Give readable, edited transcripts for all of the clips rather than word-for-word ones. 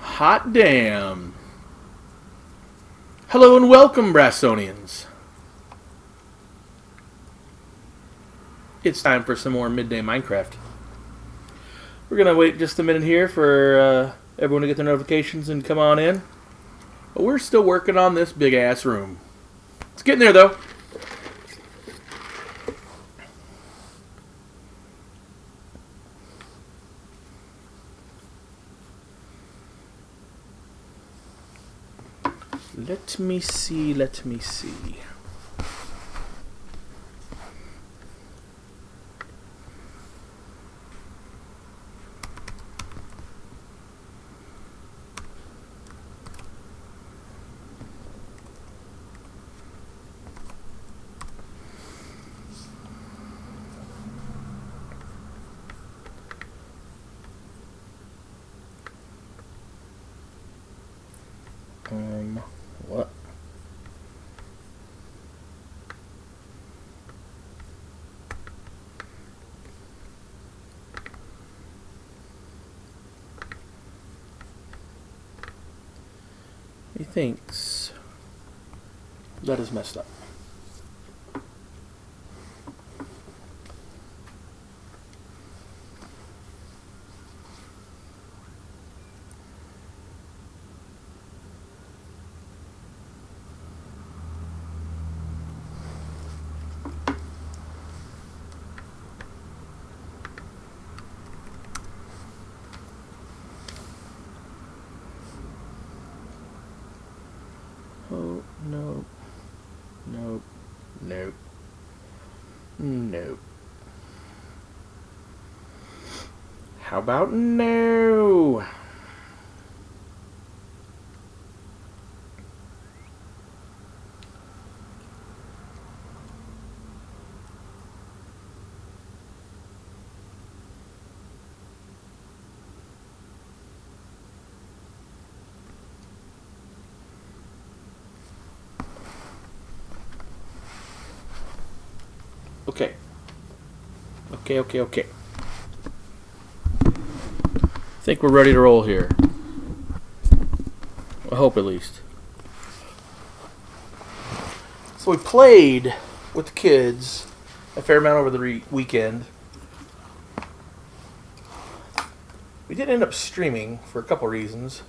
Hot damn. Hello and welcome, Brassonians. It's time for some more Midday Minecraft. We're going to wait just a minute here for everyone to get their notifications and come on in. But we're still working on this big-ass room. It's getting there, though. Let me see. What? He thinks that is messed up. Oh, no. Nope. Nope. Nope. How about no? Okay. Okay. I think we're ready to roll here. I hope, at least. So we played with the kids a fair amount over the weekend. We did end up streaming for a couple reasons.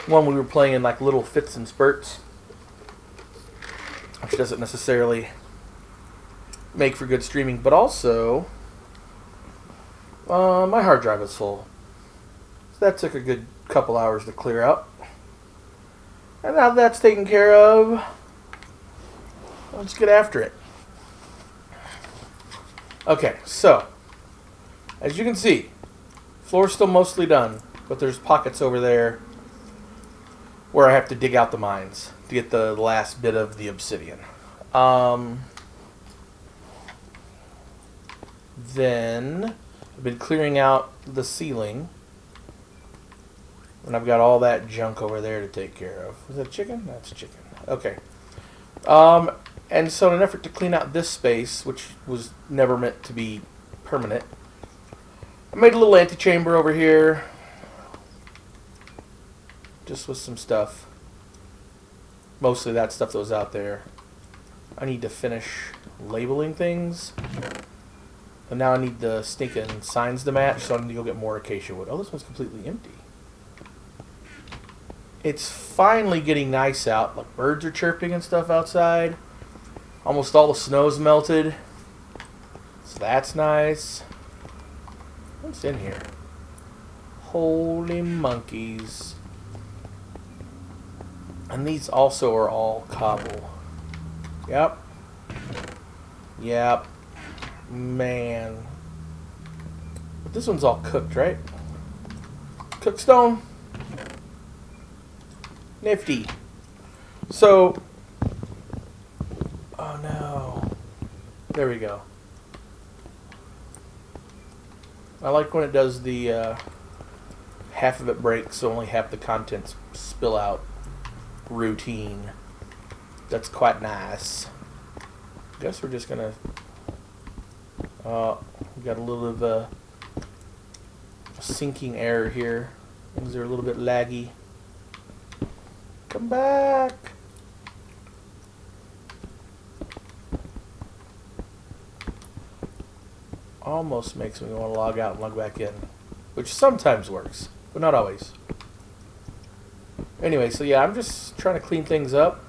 One, we were playing in like little fits and spurts, which doesn't necessarily make for good streaming, but also my hard drive was full, so that took a good couple hours to clear out. And now that's taken care of, let's get after it. Okay, so as you can see, floor's still mostly done, but there's pockets over there where I have to dig out the mines to get the last bit of the obsidian. Then I've been clearing out the ceiling, and I've got all that junk over there to take care of. Is that chicken? That's chicken. Okay. And so in an effort to clean out this space, which was never meant to be permanent, I made a little antechamber over here, just with some stuff. Mostly that stuff that was out there. I need to finish labeling things. And now I need the stinking signs to match, so I need to go get more acacia wood. Oh, this one's completely empty. It's finally getting nice out. Like, birds are chirping and stuff outside. Almost all the snow's melted. So that's nice. What's in here? Holy monkeys. And these also are all cobble. Yep. Man. But this one's all cooked, right? Cookstone. Nifty. So. Oh no. There we go. I like when it does the half of it breaks, so only half the contents spill out routine. That's quite nice. Guess we're just gonna we got a little of a syncing error here. Things are a little bit laggy. Come back! Almost makes me want to log out and log back in, which sometimes works, but not always. Anyway, so yeah, I'm just trying to clean things up,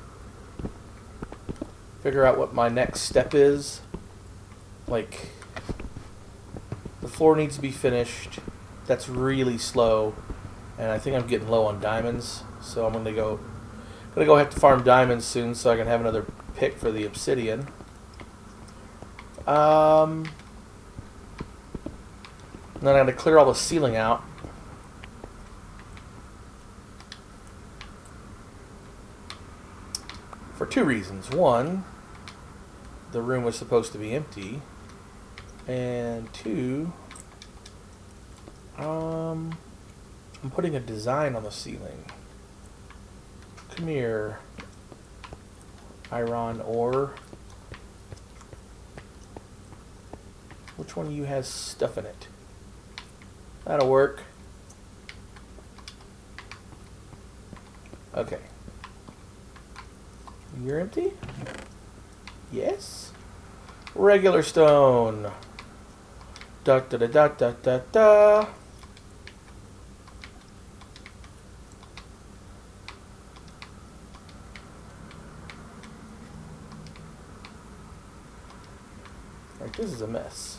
figure out what my next step is. Like, the floor needs to be finished. That's really slow, and I think I'm getting low on diamonds, so I'm gonna go have to farm diamonds soon so I can have another pick for the obsidian. Then I'm going to clear all the ceiling out. For two reasons. One, the room was supposed to be empty. And two, I'm putting a design on the ceiling. Come here, iron ore. Which one of you has stuff in it? That'll work. Okay. You're empty? Yes. Regular stone. Da da da da da da da. Right, this is a mess.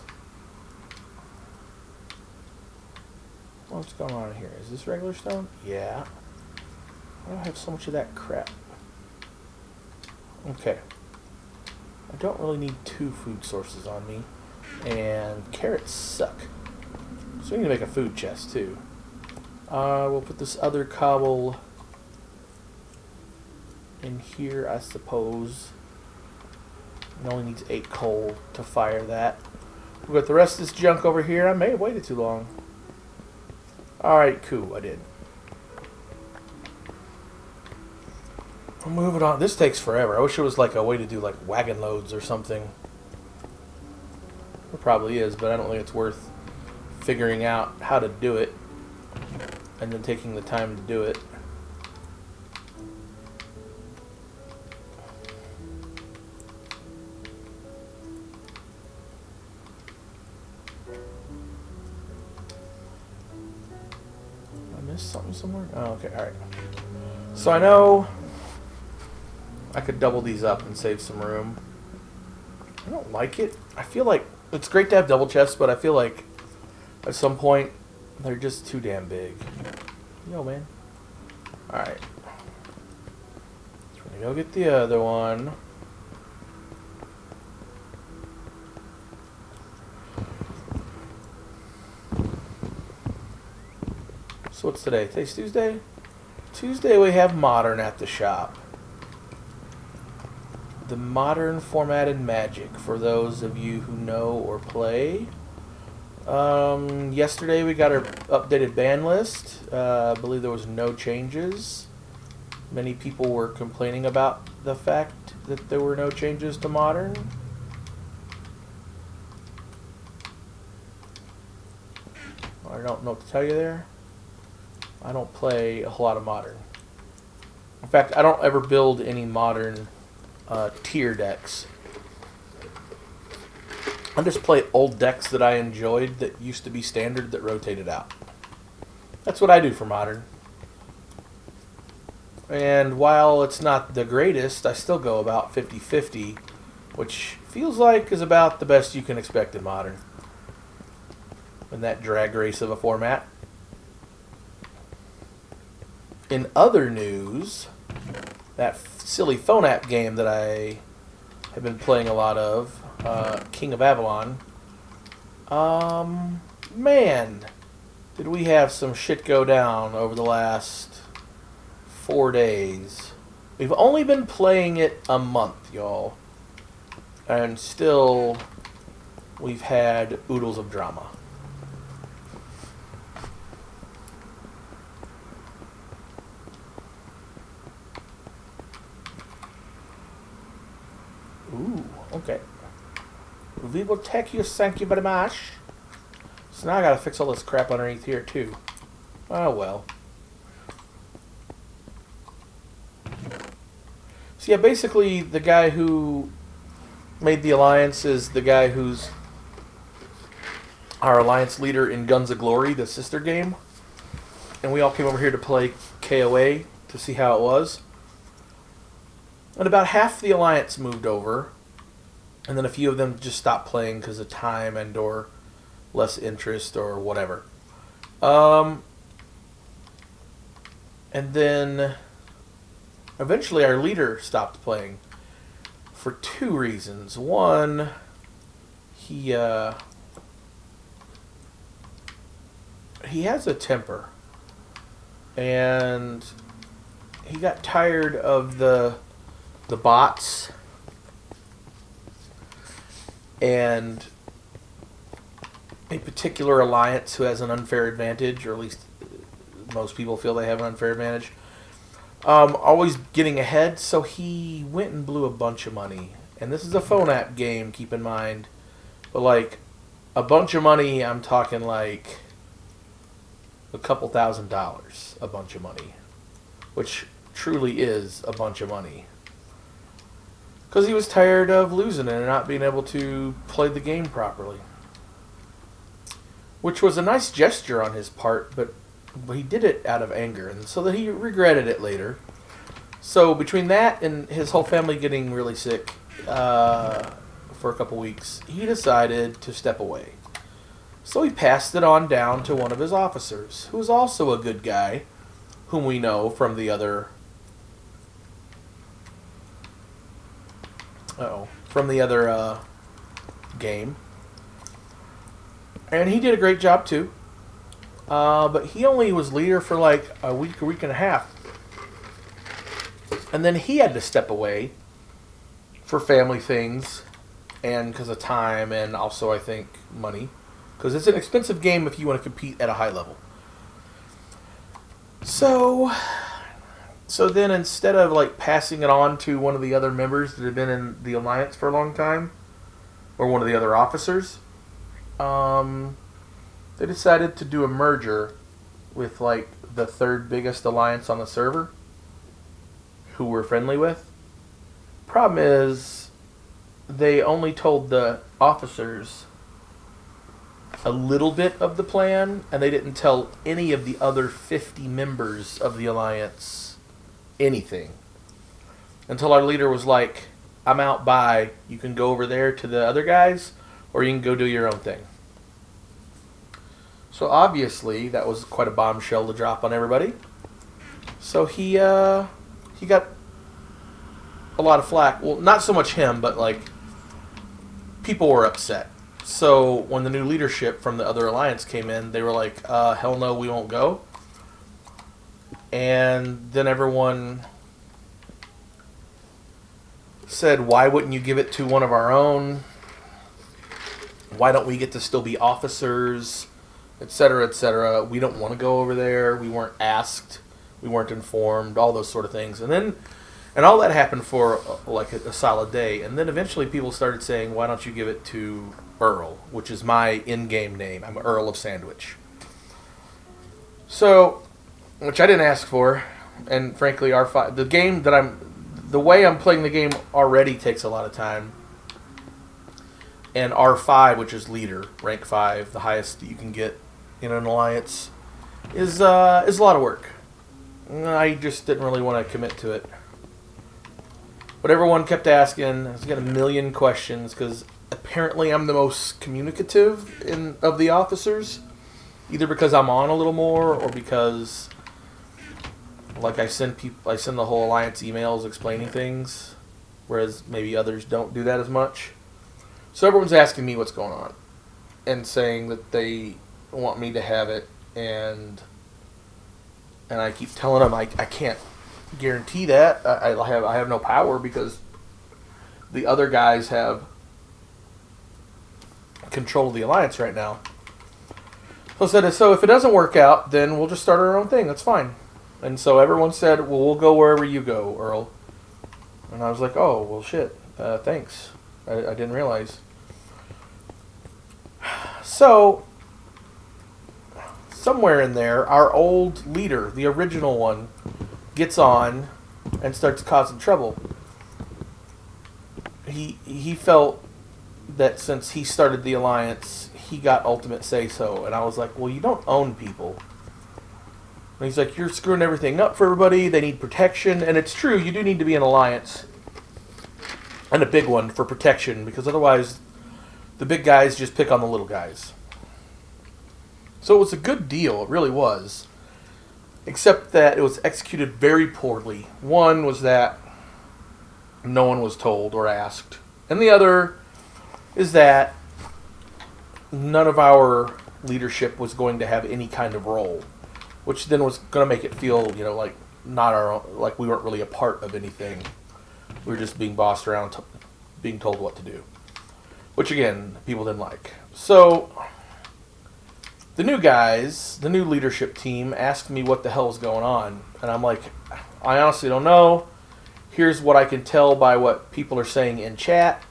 What's going on here? Is this regular stone? Yeah. Why do I have so much of that crap? Okay. I don't really need two food sources on me. And carrots suck. So we need to make a food chest too. We'll put this other cobble in here, I suppose. It only needs 8 coal to fire that. We've got the rest of this junk over here. I may have waited too long. Alright, cool, I did. I'm moving on. This takes forever. I wish there was like a way to do like wagon loads or something. There probably is, but I don't think it's worth figuring out how to do it and then taking the time to do it. Something somewhere? Oh, okay, alright. So I know I could double these up and save some room. I don't like it. I feel like it's great to have double chests, but I feel like at some point they're just too damn big. Yo, man. Alright. So we're gonna go get the other one. So what's today? Today's Tuesday? Tuesday we have Modern at the shop. The Modern formatted Magic, for those of you who know or play. Yesterday we got our updated ban list. I believe there was no changes. Many people were complaining about the fact that there were no changes to Modern. I don't know what to tell you there. I don't play a whole lot of Modern. In fact, I don't ever build any Modern tier decks. I just play old decks that I enjoyed that used to be standard that rotated out. That's what I do for Modern. And while it's not the greatest, I still go about 50-50, which feels like is about the best you can expect in Modern. In that drag race of a format. In other news, that silly phone app game that I have been playing a lot of, King of Avalon, man, did we have some shit go down over the last 4 days. We've only been playing it a month, y'all, and still we've had oodles of drama. Ooh, okay. We will take you, thank you very much. So now I gotta fix all this crap underneath here too. Oh well. So yeah, basically the guy who made the alliance is the guy who's our alliance leader in Guns of Glory, the sister game. And we all came over here to play KOA to see how it was. And about half the alliance moved over. And then a few of them just stopped playing because of time and or less interest or whatever. And then eventually our leader stopped playing for two reasons. One, he has a temper. And he got tired of the bots and a particular alliance who has an unfair advantage, or at least most people feel they have an unfair advantage, always getting ahead. So he went and blew a bunch of money. And this is a phone app game, keep in mind. But like a bunch of money, I'm talking like a couple $1,000s, a bunch of money, which truly is a bunch of money. Because he was tired of losing it and not being able to play the game properly. Which was a nice gesture on his part, but he did it out of anger, and so that he regretted it later. So between that and his whole family getting really sick for a couple weeks, he decided to step away. So he passed it on down to one of his officers, who is also a good guy, whom we know from the other... game. And he did a great job too. But he only was leader for like a week and a half. And then he had to step away for family things and because of time and also, I think, money. Because it's an expensive game if you want to compete at a high level. So then instead of like passing it on to one of the other members that had been in the alliance for a long time, or one of the other officers, they decided to do a merger with like the third biggest alliance on the server, who we're friendly with. Problem is, they only told the officers a little bit of the plan, and they didn't tell any of the other 50 members of the alliance anything. Until our leader was like, I'm out, bye. You can go over there to the other guys, or you can go do your own thing. So obviously, that was quite a bombshell to drop on everybody. So he got a lot of flack. Well, not so much him, but like people were upset. So when the new leadership from the other alliance came in, they were like, hell no, we won't go. And then everyone said, why wouldn't you give it to one of our own? Why don't we get to still be officers? Etc., etc. We don't want to go over there. We weren't asked. We weren't informed. All those sort of things. And all that happened for like a solid day. And then eventually people started saying, why don't you give it to Earl, which is my in-game name. I'm Earl of Sandwich. So, which I didn't ask for. And frankly, the way I'm playing the game already takes a lot of time. And R5, which is leader, rank 5, the highest that you can get in an alliance, is a lot of work. I just didn't really want to commit to it. But everyone kept asking. I was getting a million questions because apparently I'm the most communicative of the officers, either because I'm on a little more or because like I send the whole alliance emails explaining things, whereas maybe others don't do that as much. So everyone's asking me what's going on and saying that they want me to have it, and I keep telling them I can't guarantee that. I have no power because the other guys have control of the alliance right now. So I said, so if it doesn't work out, then we'll just start our own thing. That's fine. And so everyone said, well, we'll go wherever you go, Earl. And I was like, oh, well, shit. Thanks. I didn't realize. So somewhere in there, our old leader, the original one, gets on and starts causing trouble. He felt that since he started the alliance, he got ultimate say-so. And I was like, well, you don't own people. And he's like, you're screwing everything up for everybody. They need protection. And it's true, you do need to be an alliance. And a big one for protection, because otherwise the big guys just pick on the little guys. So it was a good deal, it really was. Except that it was executed very poorly. One was that no one was told or asked. And the other is that none of our leadership was going to have any kind of role. Which then was going to make it feel, like not our own, like we weren't really a part of anything. We were just being bossed around, being told what to do. Which, again, people didn't like. So, the new guys, the new leadership team, asked me what the hell was going on. And I'm like, I honestly don't know. Here's what I can tell by what people are saying in chat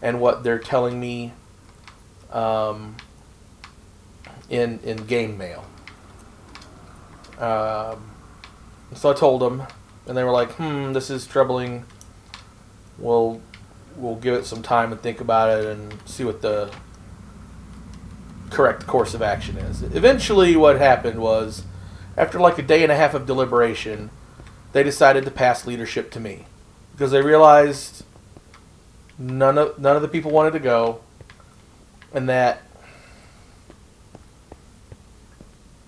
and what they're telling me in game mail. So I told them, and they were like, this is troubling. We'll give it some time and think about it and see what the correct course of action is. Eventually what happened was, after like a day and a half of deliberation, they decided to pass leadership to me. Because they realized none of the people wanted to go, and that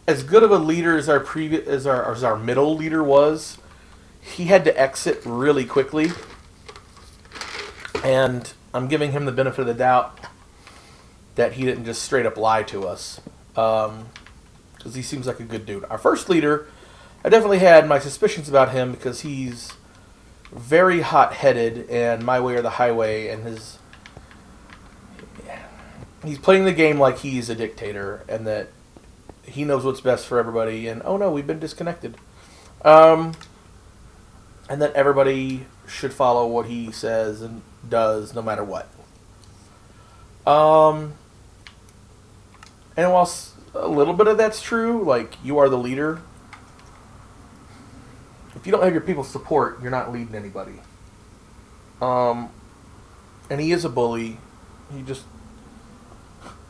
as good of a leader as our middle leader was, he had to exit really quickly. And I'm giving him the benefit of the doubt that he didn't just straight up lie to us. Because he seems like a good dude. Our first leader, I definitely had my suspicions about him because he's very hot-headed and my way or the highway, and he's playing the game like he's a dictator and that he knows what's best for everybody, and oh no, we've been disconnected. And that everybody should follow what he says and does no matter what. And while a little bit of that's true, like, you are the leader, if you don't have your people's support, you're not leading anybody. And he is a bully.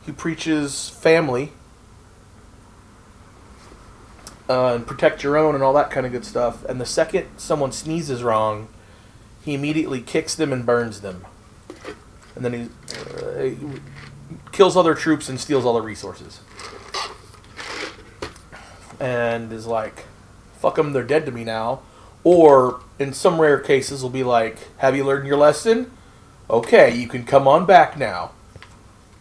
He preaches family and protect your own and all that kind of good stuff. And the second someone sneezes wrong, he immediately kicks them and burns them. And then he kills other troops and steals all the resources. And is like, fuck them, they're dead to me now. Or, in some rare cases, will be like, have you learned your lesson? Okay, you can come on back now.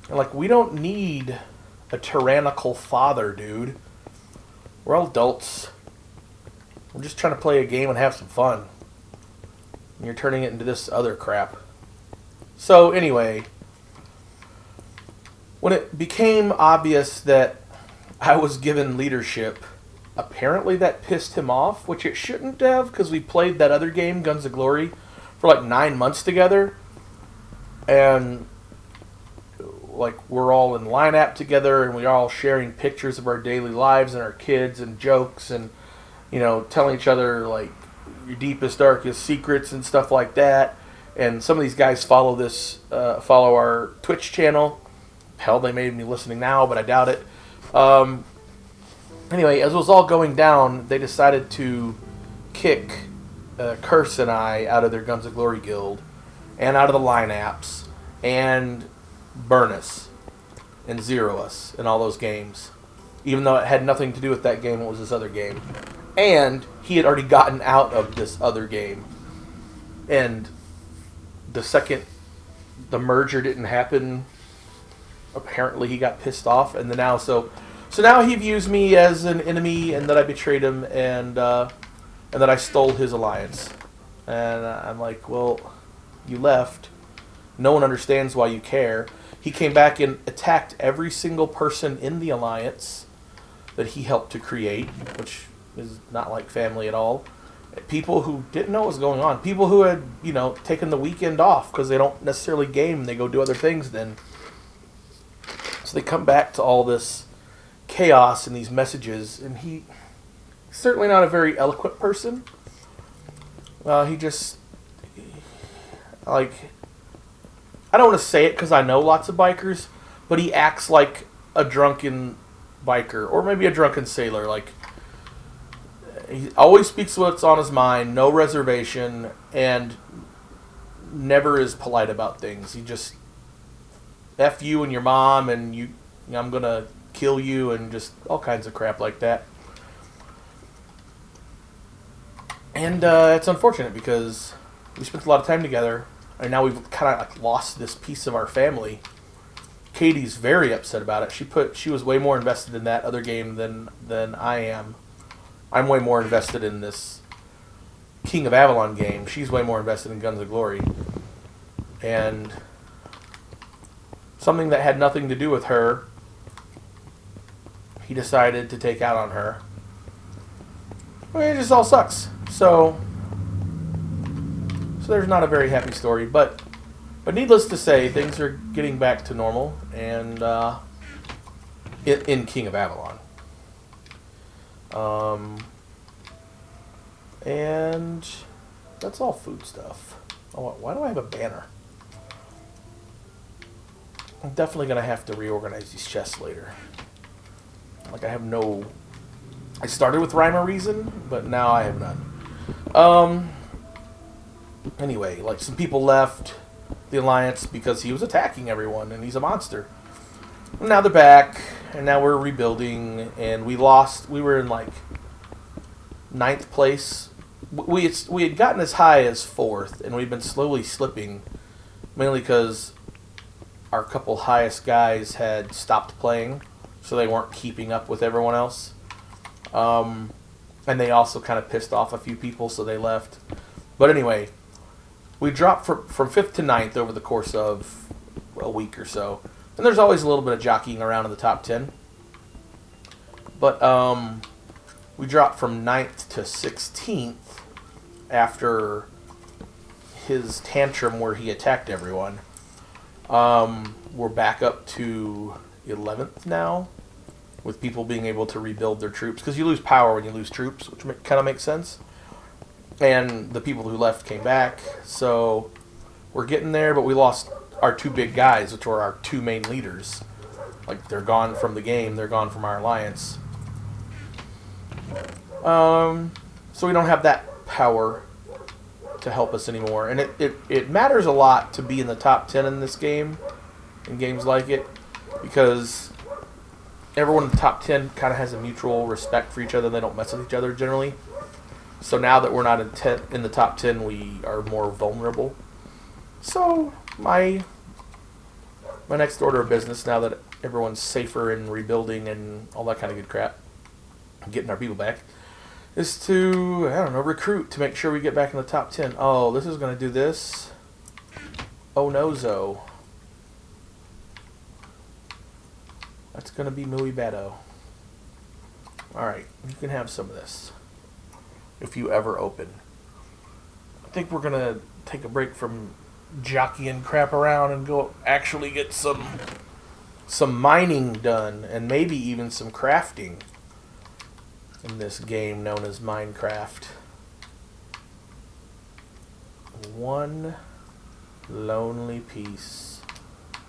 And like, we don't need a tyrannical father, dude. We're all adults. We're just trying to play a game and have some fun. And you're turning it into this other crap. So, anyway, when it became obvious that I was given leadership, apparently that pissed him off, which it shouldn't have, because we played that other game, Guns of Glory, for like 9 months together. And like, we're all in Line App together, and we're all sharing pictures of our daily lives and our kids and jokes and, telling each other like your deepest, darkest secrets and stuff like that. And some of these guys follow our Twitch channel. Hell, they may be listening now, but I doubt it. Anyway, as it was all going down, they decided to kick Curse and I out of their Guns of Glory guild and out of the Line Apps and burn us and zero us in all those games. Even though it had nothing to do with that game, it was this other game. And he had already gotten out of this other game. And the second the merger didn't happen, apparently he got pissed off. And then now, so now he views me as an enemy, and that I betrayed him, and that I stole his alliance. And I'm like, well, you left. No one understands why you care. He came back and attacked every single person in the alliance that he helped to create, which is not like family at all. People who didn't know what was going on. People who had, taken the weekend off because they don't necessarily game. They go do other things then. So they come back to all this chaos and these messages, and he's certainly not a very eloquent person. He just, like, I don't want to say it because I know lots of bikers, but he acts like a drunken biker, or maybe a drunken sailor. Like, he always speaks what's on his mind, no reservation, and never is polite about things. He just, F you and your mom, and I'm going to kill you, and just all kinds of crap like that. And it's unfortunate because we spent a lot of time together, and now we've kind of like lost this piece of our family. Katie's very upset about it. She was way more invested in that other game than I am. I'm way more invested in this King of Avalon game. She's way more invested in Guns of Glory. And something that had nothing to do with her, he decided to take out on her. I mean, it just all sucks. So there's not a very happy story, but needless to say, things are getting back to normal, and in King of Avalon. And that's all food stuff. Oh, why do I have a banner? I'm definitely going to have to reorganize these chests later. Like, I started with Rhyme or Reason, but now I have none. Anyway, like, some people left the Alliance because he was attacking everyone, and he's a monster. Now they're back, and now we're rebuilding, and we were in, like, 9th place. We had gotten as high as 4th, and we've been slowly slipping, mainly because our couple highest guys had stopped playing, so they weren't keeping up with everyone else. And they also kind of pissed off a few people, so they left. But anyway, we dropped from 5th to 9th over the course of a week or so. And there's always a little bit of jockeying around in the top 10. But we dropped from 9th to 16th after his tantrum where he attacked everyone. We're back up to 11th now, with people being able to rebuild their troops. Because you lose power when you lose troops, which kind of makes sense. And the people who left came back, so we're getting there, but we lost our 2 big guys, which were our 2 main leaders. Like, they're gone from the game, they're gone from our alliance. So we don't have that power to help us anymore. And it matters a lot to be in the top 10 in this game, in games like it, because everyone in the top 10 kind of has a mutual respect for each other. They don't mess with each other generally. So now that we're not in the top 10, we are more vulnerable. So my next order of business, now that everyone's safer and rebuilding and all that kind of good crap, getting our people back, is to, I don't know, recruit to make sure we get back in the top 10. Oh, this is going to do this. Oh no, Zo. That's going to be muy bado. Alright, you can have some of this. If you ever open. I think we're going to take a break from jockeying crap around and go actually get some mining done, and maybe even some crafting in this game known as Minecraft. One lonely piece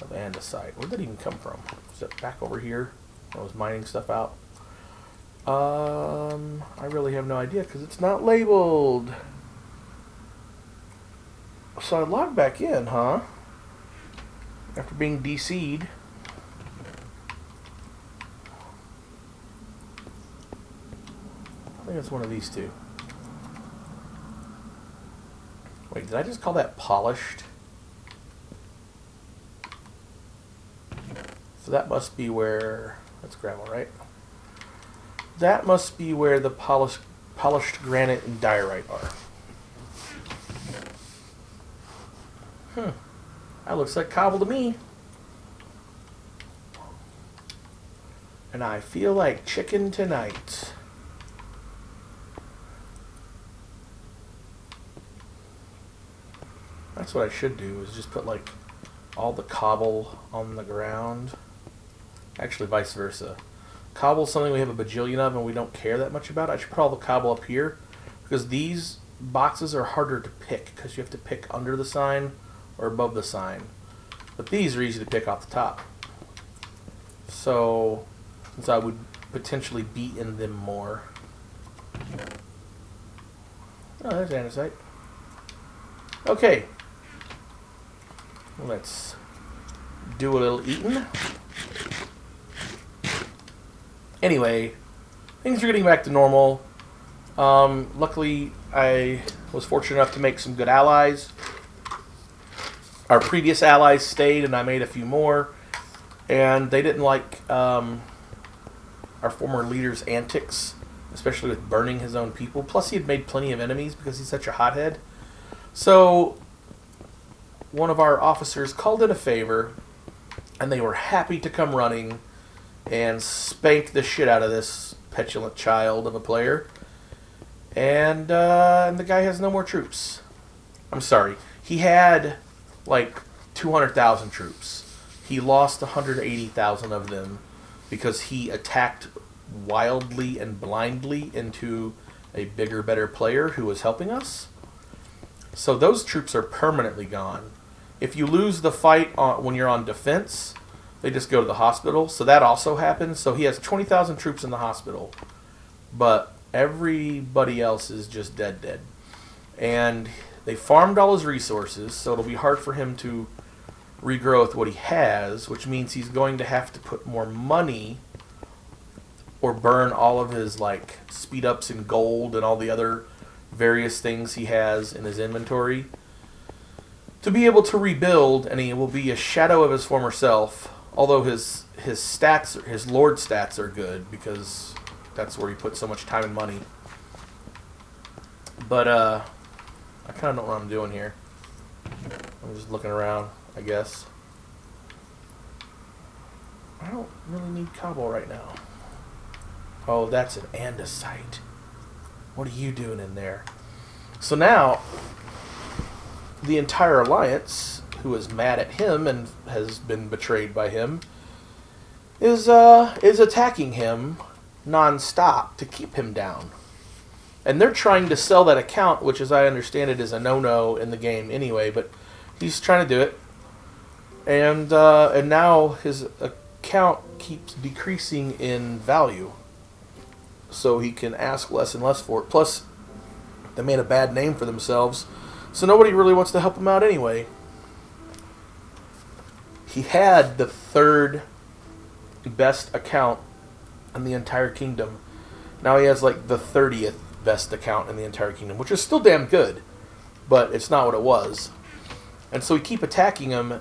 of andesite. Where did that even come from? Is it back over here? I was mining stuff out. I really have no idea because it's not labeled. So I logged back in, huh? After being DC'd. I think it's one of these two. Wait, did I just call that polished? So that must be where... That's gravel, right? That must be where the polished granite and diorite are. That looks like cobble to me. And I feel like chicken tonight. That's what I should do, is just put like all the cobble on the ground. Actually, vice versa. Cobble's something we have a bajillion of and we don't care that much about. I should put all the cobble up here because these boxes are harder to pick because you have to pick under the sign or above the sign. But these are easy to pick off the top. So, since I would potentially be in them more. Oh, there's andesite. Okay. Let's do a little eating. Anyway, things are getting back to normal. Luckily, I was fortunate enough to make some good allies. Our previous allies stayed, and I made a few more. And they didn't like our former leader's antics, especially with burning his own people. Plus, he had made plenty of enemies because he's such a hothead. So, one of our officers called in a favor, and they were happy to come running and spank the shit out of this petulant child of a player. And the guy has no more troops. I'm sorry. He had like 200,000 troops. He lost 180,000 of them because he attacked wildly and blindly into a bigger, better player who was helping us. So those troops are permanently gone. If you lose the fight when you're on defense, they just go to the hospital. So that also happens. So he has 20,000 troops in the hospital. But everybody else is just dead. And they farmed all his resources, so it'll be hard for him to regrow with what he has, which means he's going to have to put more money or burn all of his like speed ups in gold and all the other various things he has in his inventory to be able to rebuild, and he will be a shadow of his former self, although his stats, his lord stats are good because that's where he put so much time and money. But I kind of don't know what I'm doing here. I'm just looking around, I guess. I don't really need cobble right now. Oh, that's an andesite. What are you doing in there? So now, the entire alliance, who is mad at him and has been betrayed by him, is attacking him non-stop to keep him down. And they're trying to sell that account, which, as I understand it, is a no-no in the game anyway, but he's trying to do it. And now his account keeps decreasing in value. So he can ask less and less for it. Plus, they made a bad name for themselves, so nobody really wants to help him out anyway. He had the third best account in the entire kingdom. Now he has like the 30th best account in the entire kingdom, which is still damn good, but it's not what it was. And so we keep attacking him,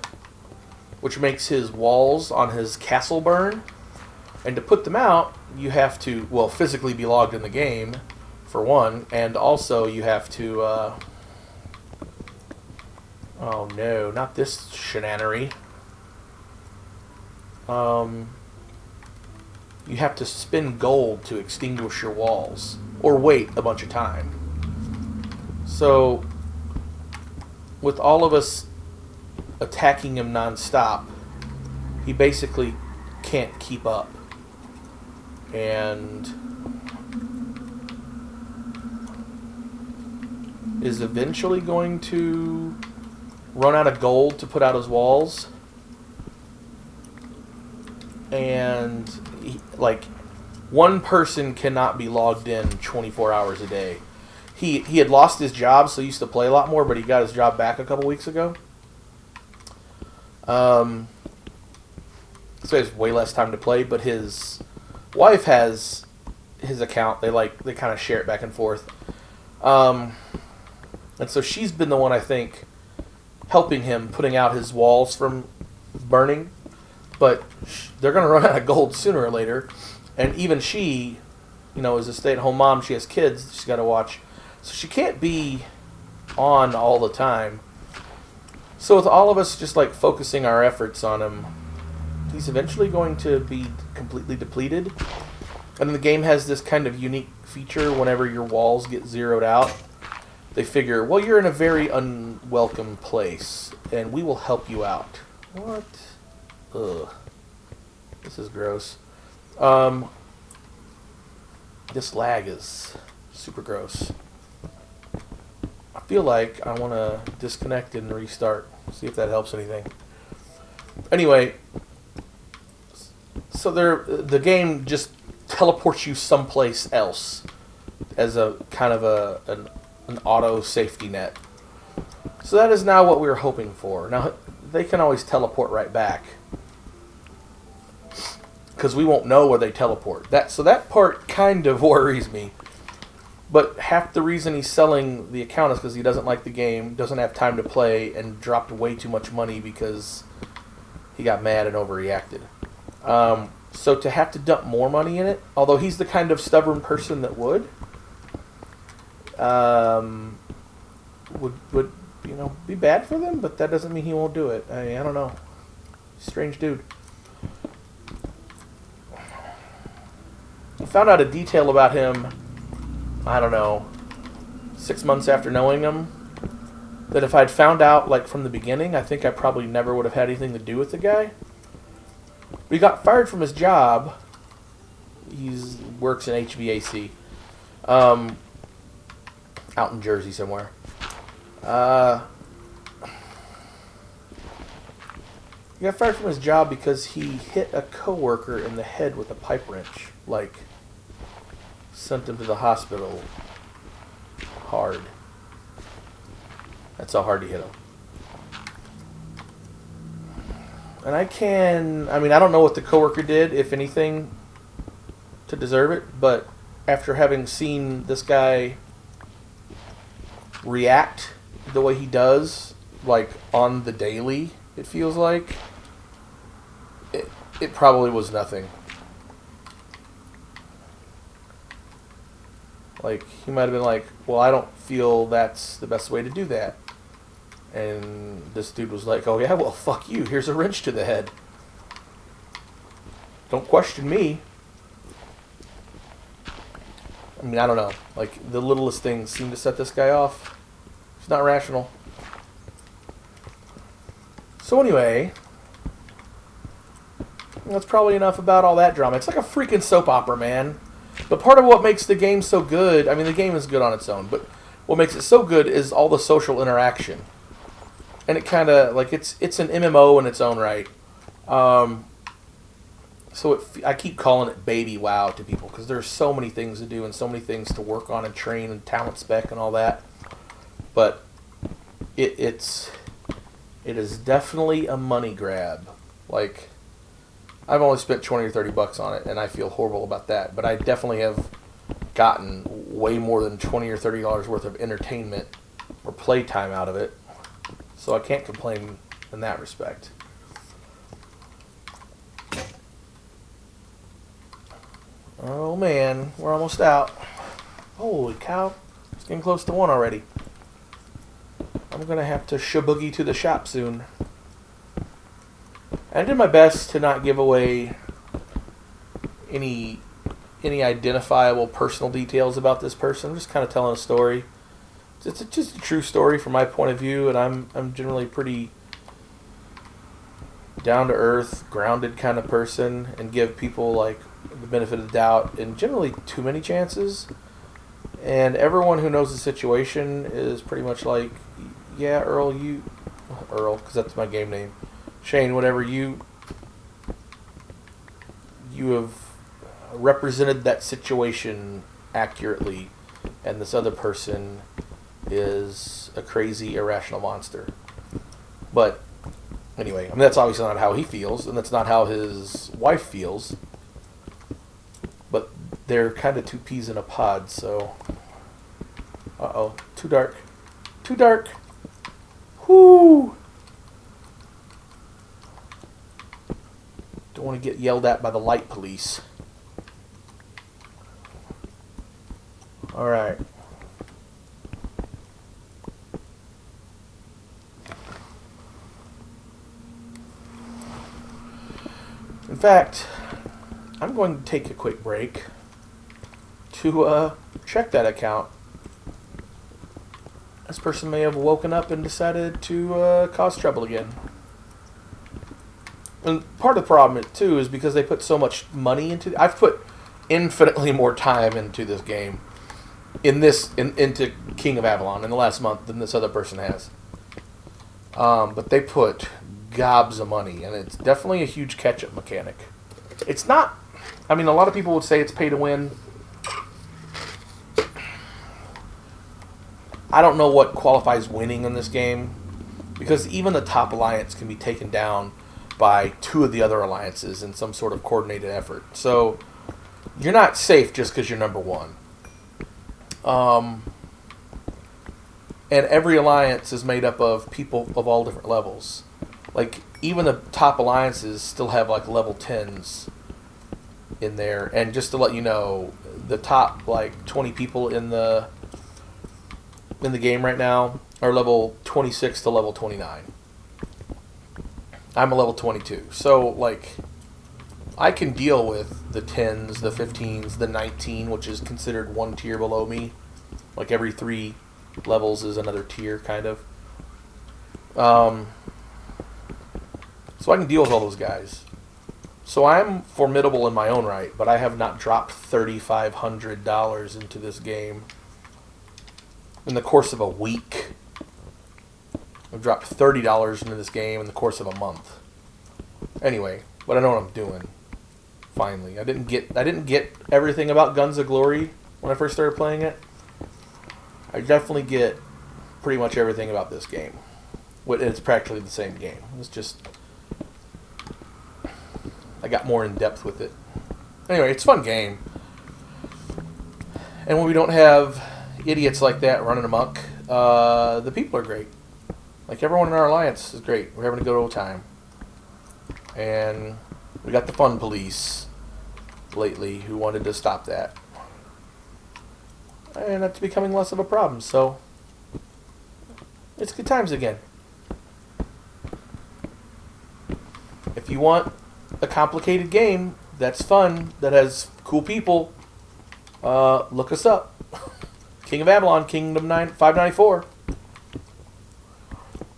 which makes his walls on his castle burn. And to put them out, you have to, well, physically be logged in the game, for one, and also you have to, oh no, not this shenanery. You have to spend gold to extinguish your walls, or wait a bunch of time. So, with all of us attacking him non-stop, he basically can't keep up. And is eventually going to run out of gold to put out his walls. And like one person cannot be logged in 24 hours a day. He had lost his job, so he used to play a lot more, but he got his job back a couple weeks ago. So he has way less time to play, but his wife has his account. They kind of share it back and forth. And so she's been the one, I think, helping him putting out his walls from burning. But they're going to run out of gold sooner or later. And even she, is a stay-at-home mom. She has kids she's got to watch. So she can't be on all the time. So with all of us just focusing our efforts on him, he's eventually going to be completely depleted. And the game has this kind of unique feature whenever your walls get zeroed out. They figure, well, you're in a very unwelcome place, and we will help you out. What? Ugh. This is gross. This lag is super gross. I feel like I want to disconnect and restart. See if that helps anything. Anyway, so the game just teleports you someplace else as a kind of an auto safety net. So that is now what we were hoping for. Now, they can always teleport right back, because we won't know where they teleport. So that part kind of worries me. But half the reason he's selling the account is because he doesn't like the game, doesn't have time to play, and dropped way too much money because he got mad and overreacted. So to have to dump more money in it, although he's the kind of stubborn person that would be bad for them, but that doesn't mean he won't do it. I don't know. Strange dude. I found out a detail about him, I don't know, 6 months after knowing him, that if I'd found out like from the beginning, I think I probably never would have had anything to do with the guy. He got fired from his job. He works in HVAC, out in Jersey somewhere. He got fired from his job because he hit a coworker in the head with a pipe wrench. Like, sent him to the hospital hard. That's how hard he hit him. And I don't know what the coworker did, if anything, to deserve it, but after having seen this guy react the way he does, like, on the daily, it feels like, it probably was nothing. Like, he might have been like, well, I don't feel that's the best way to do that. And this dude was like, oh yeah, well, fuck you. Here's a wrench to the head. Don't question me. I mean, I don't know. Like, the littlest things seem to set this guy off. He's not rational. So anyway, that's probably enough about all that drama. It's like a freaking soap opera, man. But part of what makes the game so good, I mean, the game is good on its own, but what makes it so good is all the social interaction. And it kind of, like, it's an MMO in its own right. So I keep calling it Baby WoW to people, because there's so many things to do and so many things to work on and train and talent spec and all that. But it is definitely a money grab. Like, I've only spent $20 or $30 on it, and I feel horrible about that. But I definitely have gotten way more than $20 or $30 worth of entertainment or playtime out of it. So I can't complain in that respect. Oh man, we're almost out. Holy cow, it's getting close to 1 already. I'm going to have to shaboogie to the shop soon. I did my best to not give away any identifiable personal details about this person. I'm just kind of telling a story. It's just a true story from my point of view, and I'm generally pretty down to earth, grounded kind of person, and give people like the benefit of the doubt and generally too many chances. And everyone who knows the situation is pretty much like, yeah, Earl, because that's my game name. Shane, whatever, you have represented that situation accurately, and this other person is a crazy, irrational monster. But anyway, I mean, that's obviously not how he feels, and that's not how his wife feels. But they're kind of two peas in a pod, so... Uh-oh, too dark. Too dark! Whoo! Don't want to get yelled at by the light police. Alright. In fact, I'm going to take a quick break to check that account. This person may have woken up and decided to cause trouble again. And part of the problem, too, is because they put so much money into... I've put infinitely more time into this game, into King of Avalon in the last month than this other person has. But they put gobs of money, and it's definitely a huge catch-up mechanic. It's not. I mean, a lot of people would say it's pay to win. I don't know what qualifies winning in this game, because even the top alliance can be taken down by two of the other alliances in some sort of coordinated effort. So you're not safe just because you're number one. And every alliance is made up of people of all different levels. Like, even the top alliances still have, like, level 10s in there. And just to let you know, the top, like, 20 people in the game right now are level 26 to level 29. I'm a level 22. So, like, I can deal with the 10s, the 15s, the 19, which is considered one tier below me. Like, every 3 levels is another tier, kind of. So I can deal with all those guys. So I'm formidable in my own right, but I have not dropped $3,500 into this game in the course of a week. I've dropped $30 into this game in the course of a month. Anyway, but I know what I'm doing. Finally, I didn't get everything about Guns of Glory when I first started playing it. I definitely get pretty much everything about this game. It's practically the same game. It's just I got more in depth with it. Anyway, it's a fun game. And when we don't have idiots like that running amok, the people are great. Like, everyone in our alliance is great. We're having a good old time. And we got the fun police lately who wanted to stop that. And that's becoming less of a problem, so it's good times again. If you want a complicated game that's fun, that has cool people, look us up. King of Avalon, Kingdom 594.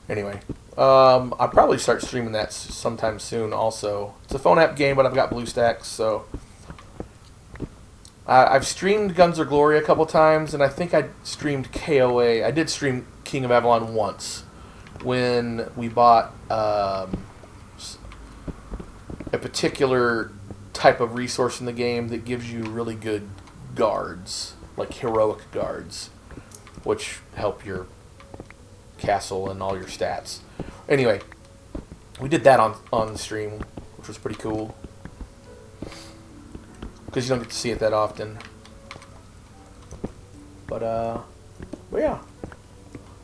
Anyway, I'll probably start streaming that sometime soon also. It's a phone app game, but I've got BlueStacks, so I've streamed Guns of Glory a couple times, and I think I streamed KOA. I did stream King of Avalon once when we bought a particular type of resource in the game that gives you really good guards, like heroic guards, which help your castle and all your stats. Anyway, we did that on the stream, which was pretty cool, because you don't get to see it that often. But yeah,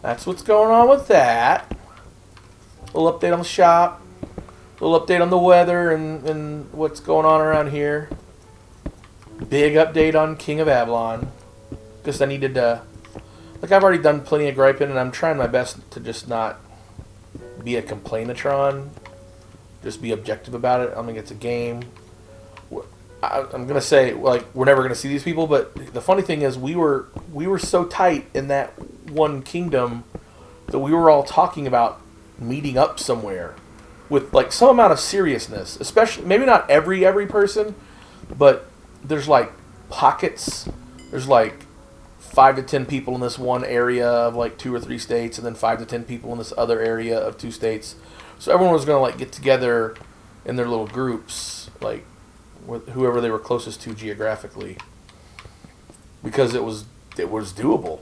that's what's going on with that. A little update on the shop, a little update on the weather and what's going on around here. Big update on King of Avalon, because I needed to, like, I've already done plenty of griping, and I'm trying my best to just not be a complainatron, just be objective about it. I mean, it's a game. I'm gonna say, like, we're never gonna see these people, but the funny thing is, we were so tight in that one kingdom that we were all talking about meeting up somewhere with, like, some amount of seriousness. Especially, maybe not every person, but there's, like, pockets. There's, like, 5 to 10 people in this one area of, like, 2 or 3 states, and then 5 to 10 people in this other area of 2 states. So everyone was gonna, like, get together in their little groups, like, with whoever they were closest to geographically, because it was doable.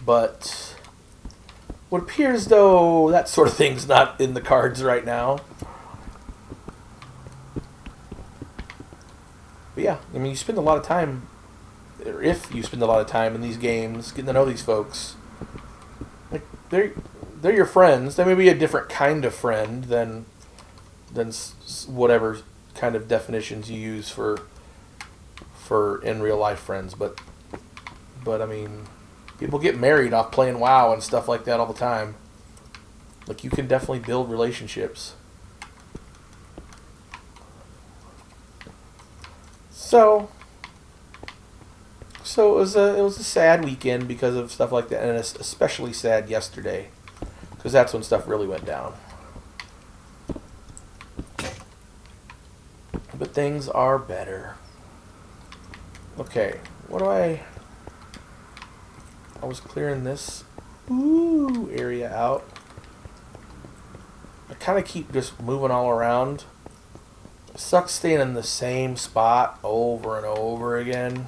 But what appears, though, that sort of thing's not in the cards right now. But yeah, I mean, you spend a lot of time, or if you spend a lot of time in these games getting to know these folks, like, they're your friends. They may be a different kind of friend than whatever kind of definitions you use for in real life friends, but I mean, people get married off playing WoW and stuff like that all the time. Like, you can definitely build relationships. So it was a sad weekend because of stuff like that, and it's especially sad yesterday, because that's when stuff really went down. But things are better. Okay, what do I was clearing this area out. I kind of keep just moving all around. It sucks staying in the same spot over and over again.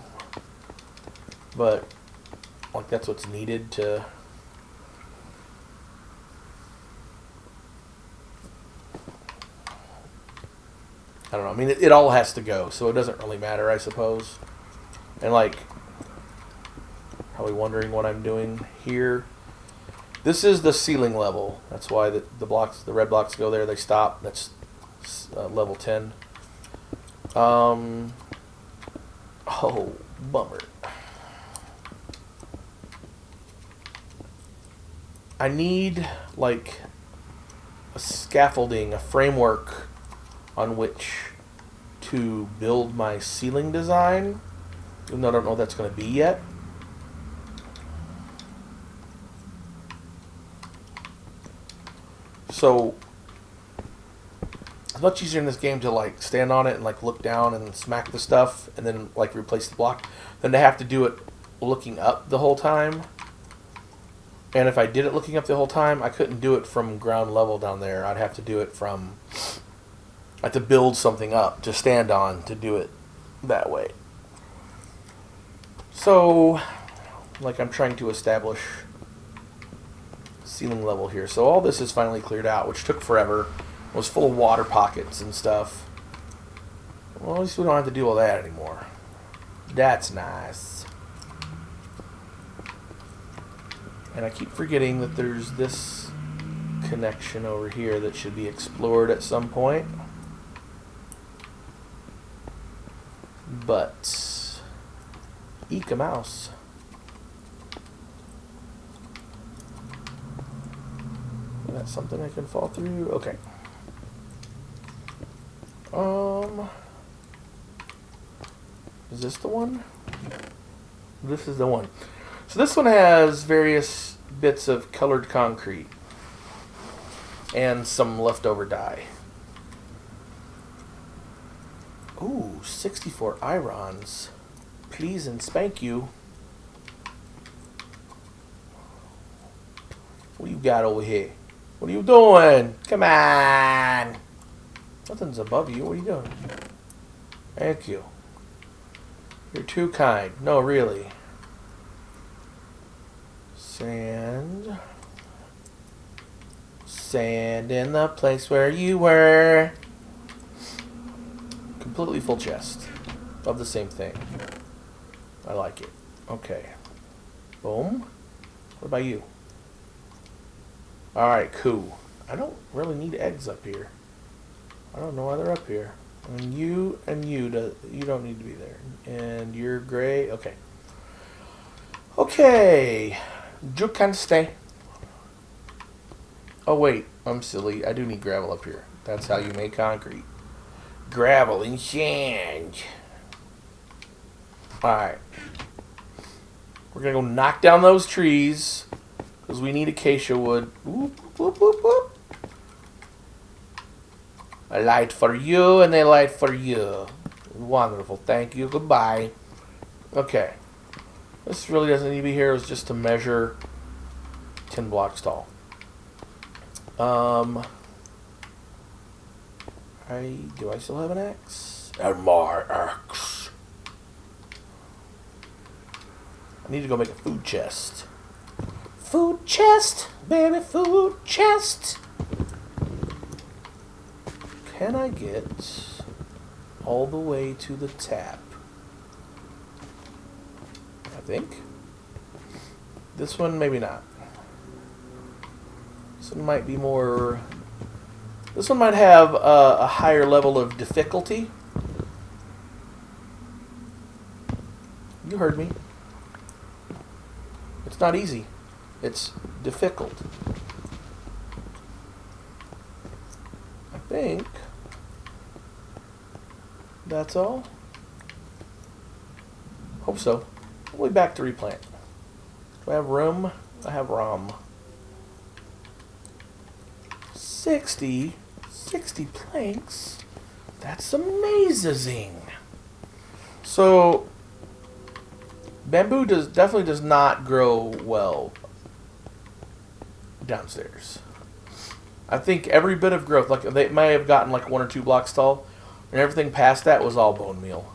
But, like, that's what's needed to... I don't know. I mean, it all has to go, so it doesn't really matter, I suppose. And, like, probably wondering what I'm doing here. This is the ceiling level. That's why the red blocks go there. They stop. That's level 10. Oh, bummer. I need, like, a scaffolding, a framework on which to build my ceiling design, even though I don't know what that's going to be yet. So it's much easier in this game to like stand on it and like look down and smack the stuff and then like replace the block than to have to do it looking up the whole time. And if I did it looking up the whole time, I couldn't do it from ground level down there. I'd have to do it from... I have to build something up to stand on to do it that way. So, like, I'm trying to establish ceiling level here. So all this is finally cleared out, which took forever. It was full of water pockets and stuff. Well, at least we don't have to do all that anymore. That's nice. And I keep forgetting that there's this connection over here that should be explored at some point. But, eek a mouse. Is that something I can fall through? Okay. Is this the one? This is the one. So this one has various bits of colored concrete and some leftover dye. Ooh, 64 irons. Please and spank you. What you got over here? What are you doing? Come on. Nothing's above you. What are you doing? Thank you. You're too kind. No, really. Sand. Sand in the place where you were. Completely full chest of the same thing. I like it. Okay. Boom. What about you? Alright, cool. I don't really need eggs up here. I don't know why they're up here. And you don't need to be there. And you're gray. Okay. Okay. You can stay. Oh wait, I'm silly. I do need gravel up here. That's how you make concrete. Gravel and sand. Alright. We're going to go knock down those trees. Because we need acacia wood. Whoop, whoop, whoop, whoop. I light for you and they light for you. Wonderful. Thank you. Goodbye. Okay. This really doesn't need to be here. It was just to measure 10 blocks tall. Do I still have an axe? And my axe. I need to go make a food chest. Food chest, baby, food chest. Can I get all the way to the tap? I think. This one, maybe not. This one might be more... This one might have a higher level of difficulty. You heard me. It's not easy. It's difficult. I think that's all. Hope so. We'll be back to replant. Do I have room? I have room. 60 planks? That's amazing. So, bamboo definitely does not grow well downstairs. I think every bit of growth, like they may have gotten like 1 or 2 blocks tall, and everything past that was all bone meal.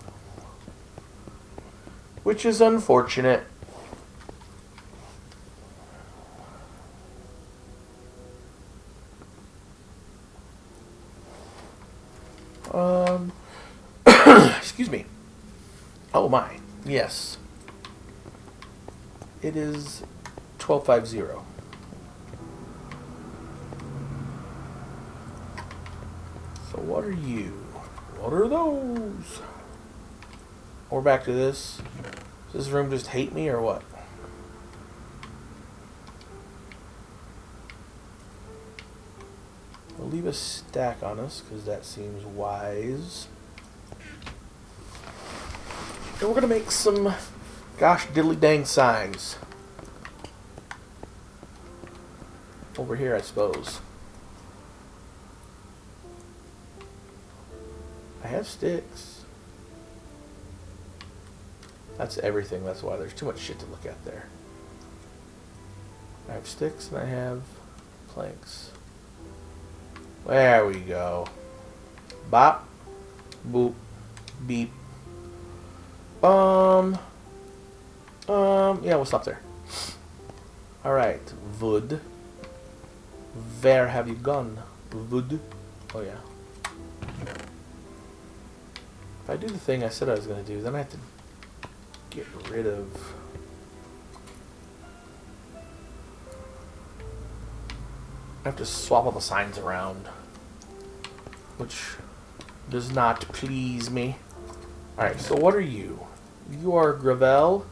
Which is unfortunate. Excuse me. Oh my. Yes. It is 12:50. So what are you? What are those? We're back to this. Does this room just hate me or what? We'll leave a stack on us because that seems wise. And we're going to make some gosh diddly dang signs. Over here, I suppose. I have sticks. That's everything. That's why there's too much shit to look at there. I have sticks and I have planks. There we go. Bop. Boop. Beep. Yeah, we'll stop there. Alright. Wood. Where have you gone? Wood. Oh, yeah. If I do the thing I said I was going to do, then I have to get rid of... I have to swap all the signs around, which does not please me. Alright, so what are you? You are Gravel?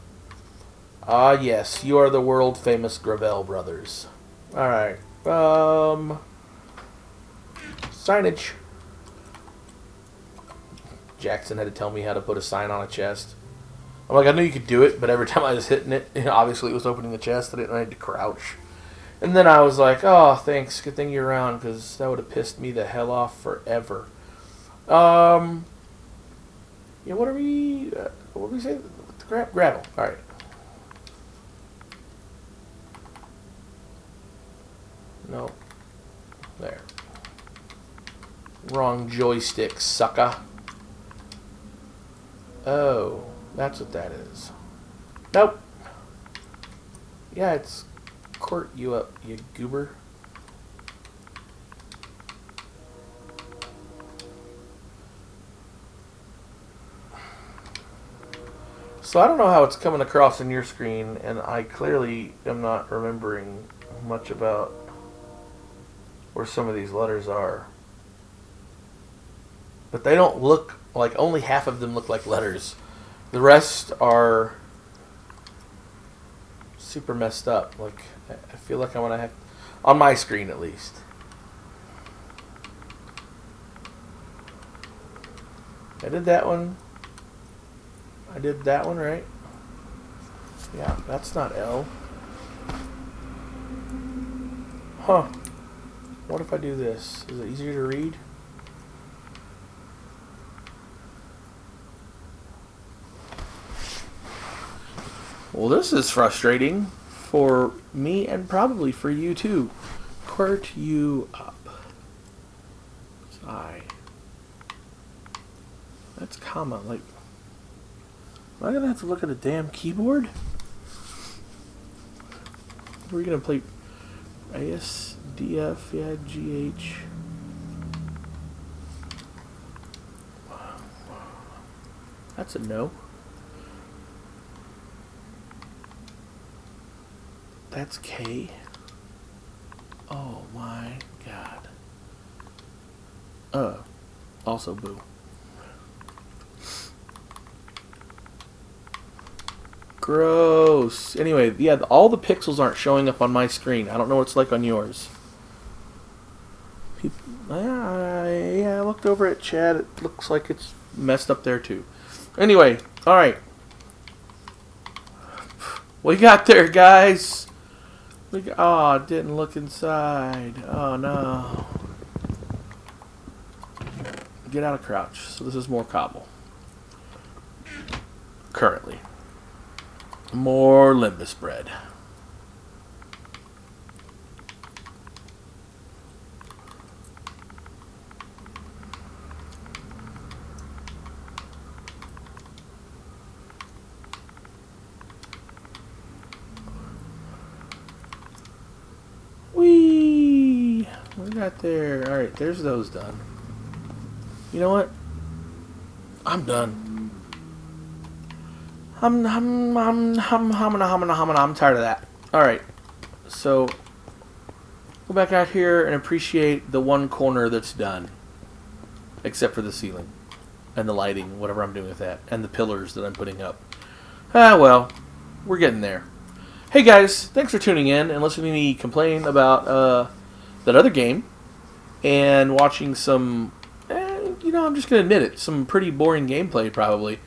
Ah, yes, you are the world-famous Gravel brothers. Alright, signage. Jackson had to tell me how to put a sign on a chest. I'm like, I knew you could do it, but every time I was hitting it, obviously it was opening the chest, I didn't need to crouch. And then I was like, oh, thanks, good thing you're around, because that would have pissed me the hell off forever. Yeah, what do we say? Gravel. Alright. No. There. Wrong joystick, sucker. Oh, that's what that is. Nope. Yeah, it's court you up, you goober. So I don't know how it's coming across in your screen, and I clearly am not remembering much about where some of these letters are. But they don't look like, only half of them look like letters. The rest are super messed up. Like, I feel like I'm gonna have, on my screen at least. I did that one. I did that one right. Yeah, that's not L. Huh. What if I do this? Is it easier to read? Well, this is frustrating for me and probably for you too. Court you up. It's I. That's comma. Like, am I gonna have to look at a damn keyboard? We're gonna play ASDF, yeah, GH. That's a no. That's K. Oh my god. Also boo. Gross. Anyway, yeah, all the pixels aren't showing up on my screen. I don't know what it's like on yours. Yeah, I looked over at chat. It looks like it's messed up there too. Anyway, alright. What you got there, guys? Oh, it didn't look inside. Oh, no. get out of crouch. So this is more cobble. Currently. More Limbus bread. Whee! We got there. Alright, there's those done. You know what? I'm done. I'm tired of that. Alright. So go back out here and appreciate the one corner that's done. Except for the ceiling. And the lighting, whatever I'm doing with that. And the pillars that I'm putting up. Ah, well. We're getting there. Hey guys, thanks for tuning in and listening to me complain about that other game. And watching some, I'm just going to admit it, some pretty boring gameplay probably.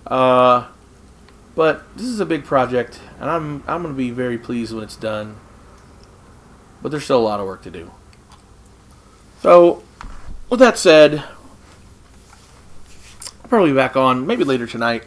But this is a big project, and I'm going to be very pleased when it's done. But there's still a lot of work to do. So, with that said, I'll probably be back on maybe later tonight